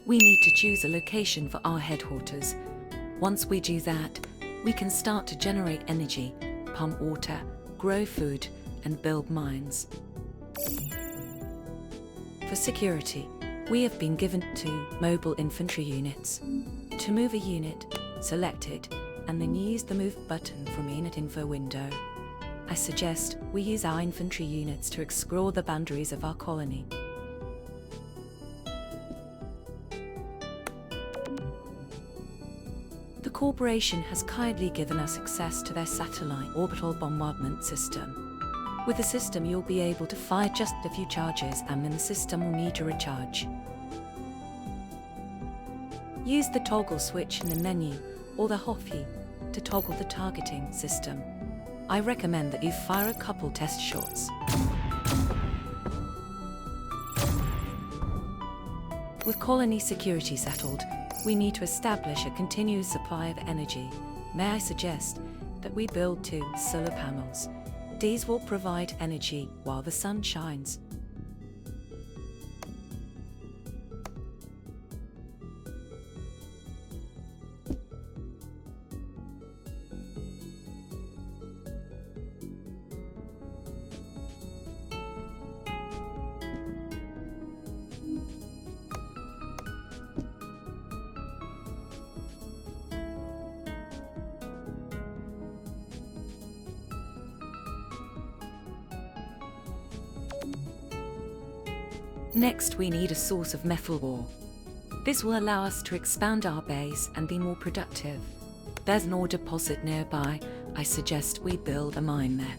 We need to choose a location for our headquarters. Once we do that, we can start to generate energy, pump water, grow food, and build mines. For security, we have been given 2 mobile infantry units. To move a unit, select it, and then use the Move button from Unit Info window. I suggest we use our infantry units to explore the boundaries of our colony. The corporation has kindly given us access to their satellite orbital bombardment system. With the system, you'll be able to fire just a few charges and then the system will need to recharge. Use the toggle switch in the menu or the hotkey to toggle the targeting system. I recommend that you fire a couple test shots. With colony security settled, we need to establish a continuous supply of energy. May I suggest that we build 2 solar panels? These will provide energy while the sun shines. Next, we need a source of metal ore. This will allow us to expand our base and be more productive. There's an ore deposit nearby. I suggest we build a mine there.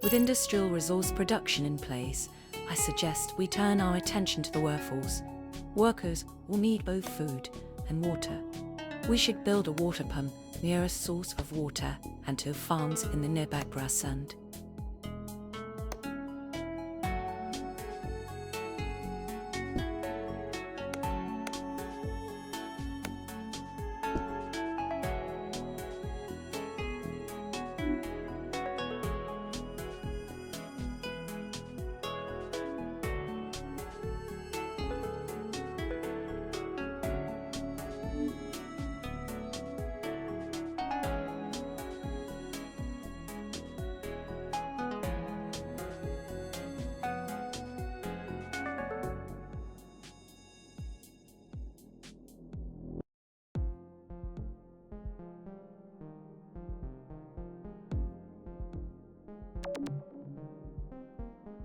With industrial resource production in place, I suggest we turn our attention to the workforce. Workers will need both food and water. We should build a water pump near a source of water and 2 farms in the nearby grassland.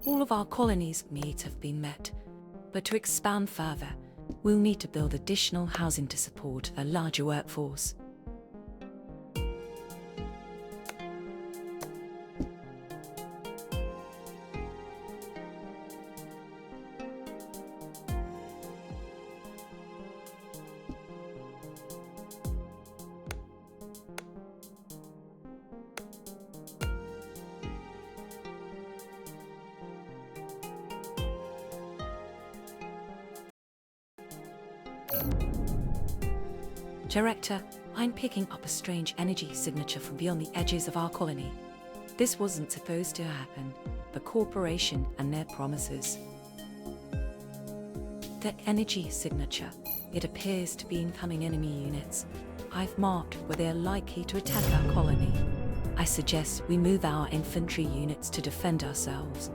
All of our colony's needs have been met, but to expand further, we'll need to build additional housing to support a larger workforce. Director, I'm picking up a strange energy signature from beyond the edges of our colony. This wasn't supposed to happen. The corporation and their promises. The energy signature. It appears to be incoming enemy units. I've marked where they are likely to attack our colony. I suggest we move our infantry units to defend ourselves.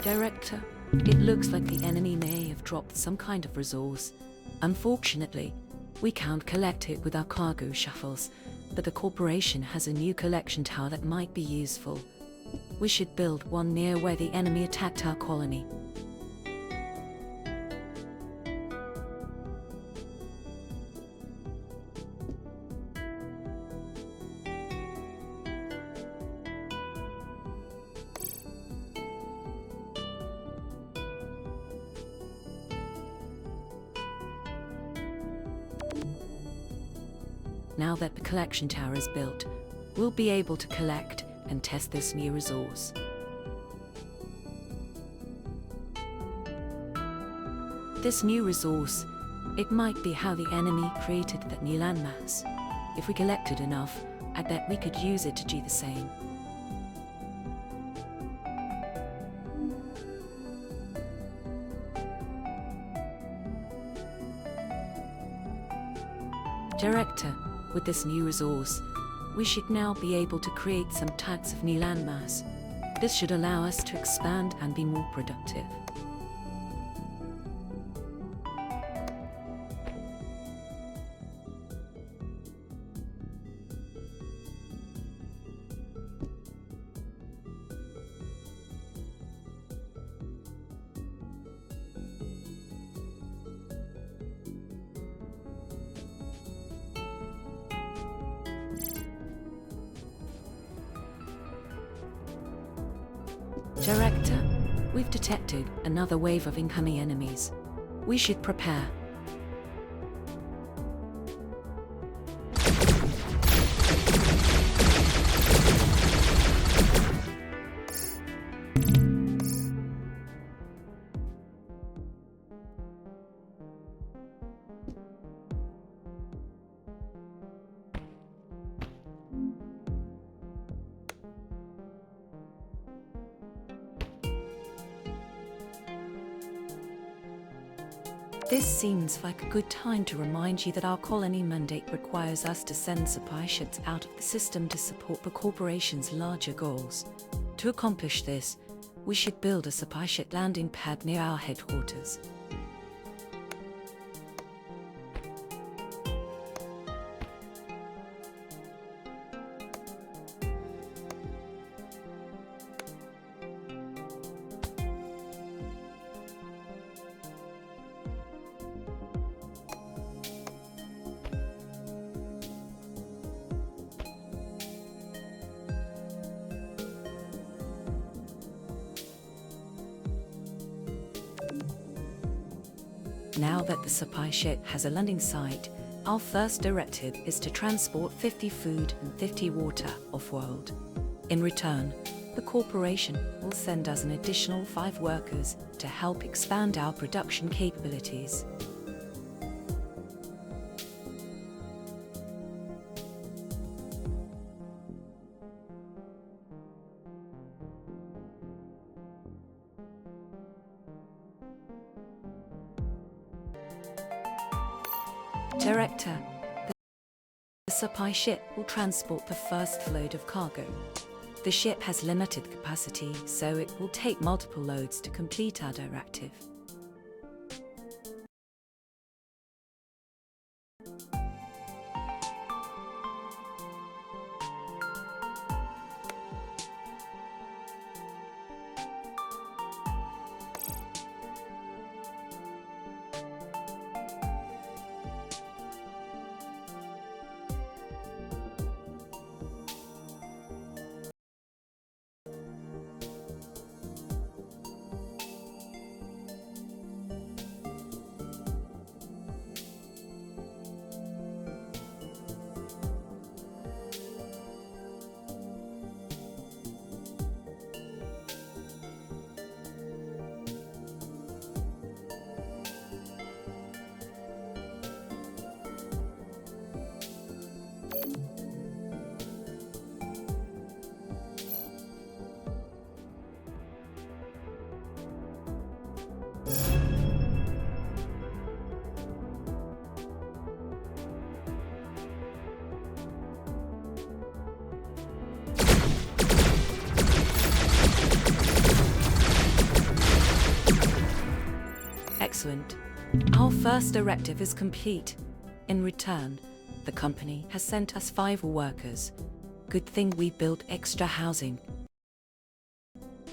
Director, it looks like the enemy may have dropped some kind of resource. Unfortunately, we can't collect it with our cargo shuttles, but the corporation has a new collection tower that might be useful. We should build one near where the enemy attacked our colony. Now that the collection tower is built, we'll be able to collect and test this new resource. This new resource, it might be how the enemy created that new landmass. If we collected enough, I bet we could use it to do the same. Director, with this new resource, we should now be able to create some types of new landmass. This should allow us to expand and be more productive. Director, we've detected another wave of incoming enemies. We should prepare. This seems like a good time to remind you that our colony mandate requires us to send supply ships out of the system to support the corporation's larger goals. To accomplish this, we should build a supply ship landing pad near our headquarters. Now that the supply ship has a landing site, our first directive is to transport 50 food and 50 water off-world. In return, the corporation will send us an additional 5 workers to help expand our production capabilities. Director, the supply ship will transport the first load of cargo. The ship has limited capacity, so it will take multiple loads to complete our directive. Excellent. Our first directive is complete. In return, the company has sent us 5 workers. Good thing we built extra housing.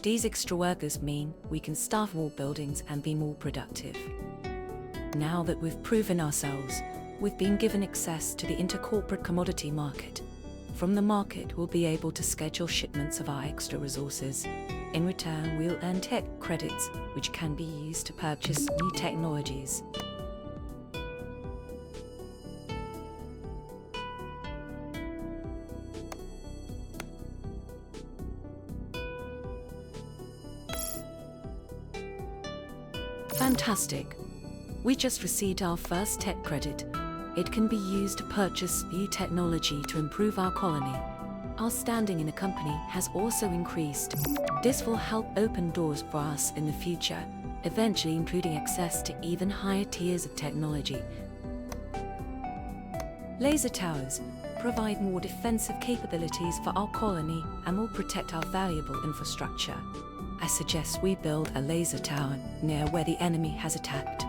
These extra workers mean we can staff more buildings and be more productive. Now that we've proven ourselves, we've been given access to the intercorporate commodity market. From the market, we'll be able to schedule shipments of our extra resources. In return, we'll earn tech credits, which can be used to purchase new technologies. Fantastic. We just received our first tech credit. It can be used to purchase new technology to improve our colony. Our standing in the company has also increased. This will help open doors for us in the future, eventually including access to even higher tiers of technology. Laser towers provide more defensive capabilities for our colony and will protect our valuable infrastructure. I suggest we build a laser tower near where the enemy has attacked.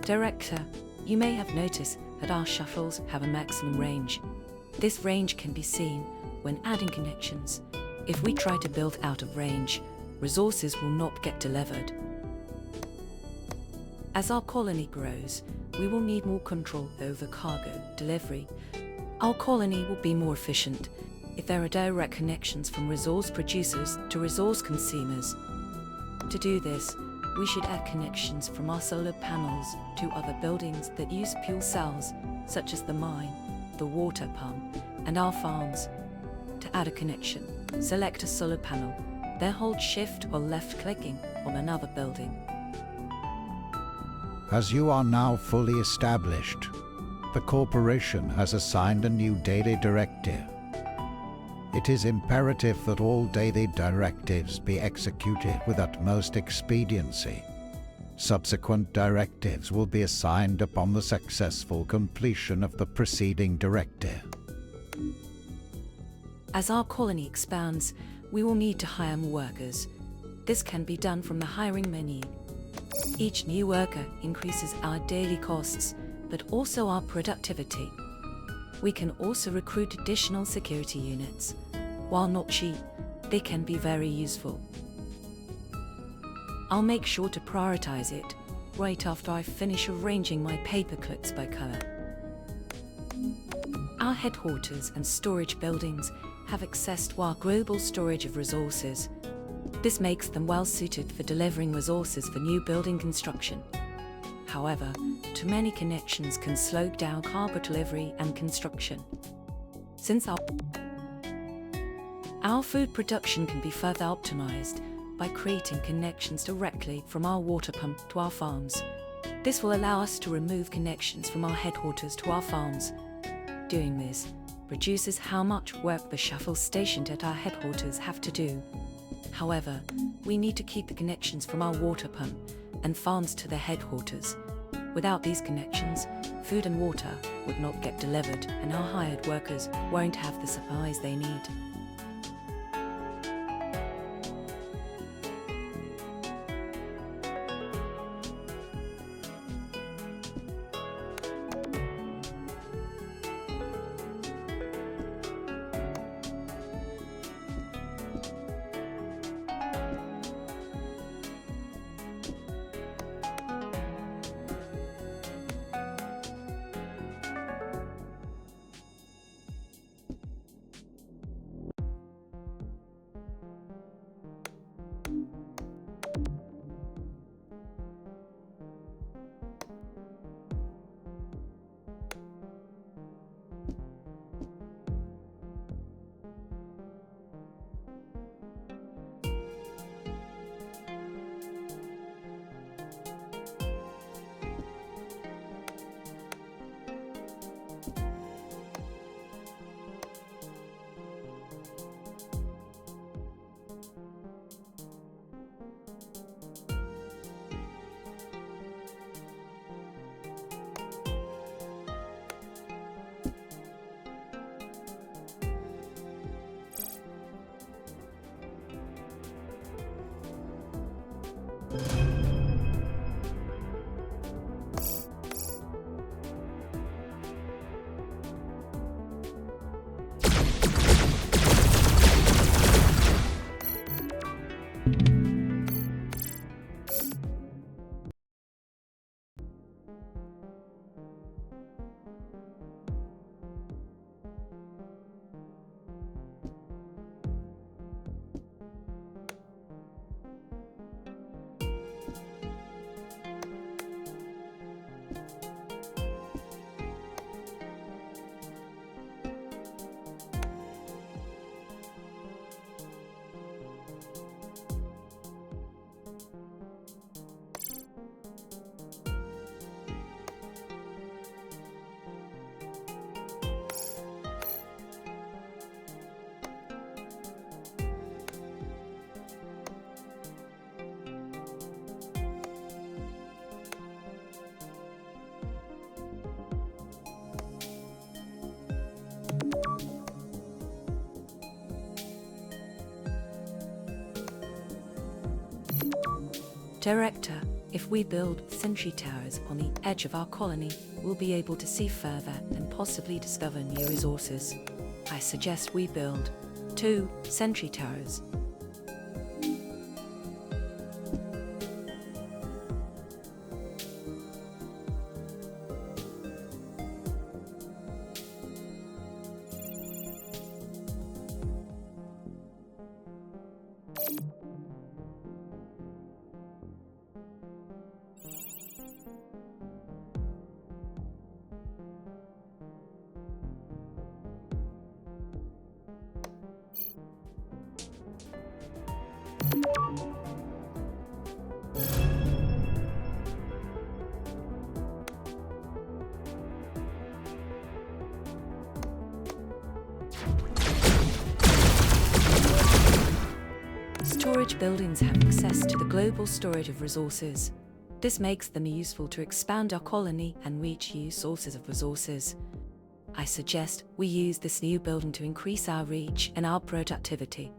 Director, you may have noticed that our shuttles have a maximum range. This range can be seen when adding connections. If we try to build out of range, resources will not get delivered. As our colony grows, we will need more control over cargo delivery. Our colony will be more efficient if there are direct connections from resource producers to resource consumers. To do this, we should add connections from our solar panels to other buildings that use fuel cells, such as the mine, the water pump, and our farms. To add a connection, select a solar panel, then hold Shift or left-clicking on another building. As you are now fully established, the corporation has assigned a new daily directive. It is imperative that all daily directives be executed with utmost expediency. Subsequent directives will be assigned upon the successful completion of the preceding directive. As our colony expands, we will need to hire more workers. This can be done from the hiring menu. Each new worker increases our daily costs, but also our productivity. We can also recruit additional security units. While not cheap, they can be very useful. I'll make sure to prioritize it right after I finish arranging my paperclips by color. Our headquarters and storage buildings have access to our global storage of resources. This makes them well suited for delivering resources for new building construction. However, too many connections can slow down cargo delivery and construction. Since our food production can be further optimized by creating connections directly from our water pump to our farms. This will allow us to remove connections from our headquarters to our farms. Doing this reduces how much work the shuttles stationed at our headquarters have to do. However, we need to keep the connections from our water pump and farms to their headquarters. Without these connections, food and water would not get delivered and our hired workers won't have the supplies they need. Director, if we build sentry towers on the edge of our colony, we'll be able to see further and possibly discover new resources. I suggest we build 2 sentry towers. Storage buildings have access to the global storage of resources. This makes them useful to expand our colony and reach new sources of resources. I suggest we use this new building to increase our reach and our productivity.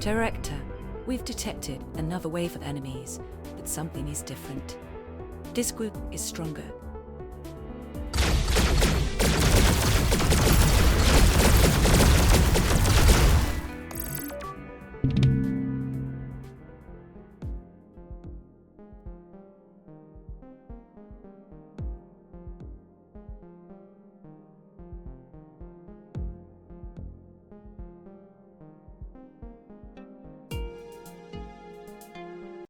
Director, we've detected another wave of enemies, but something is different. This group is stronger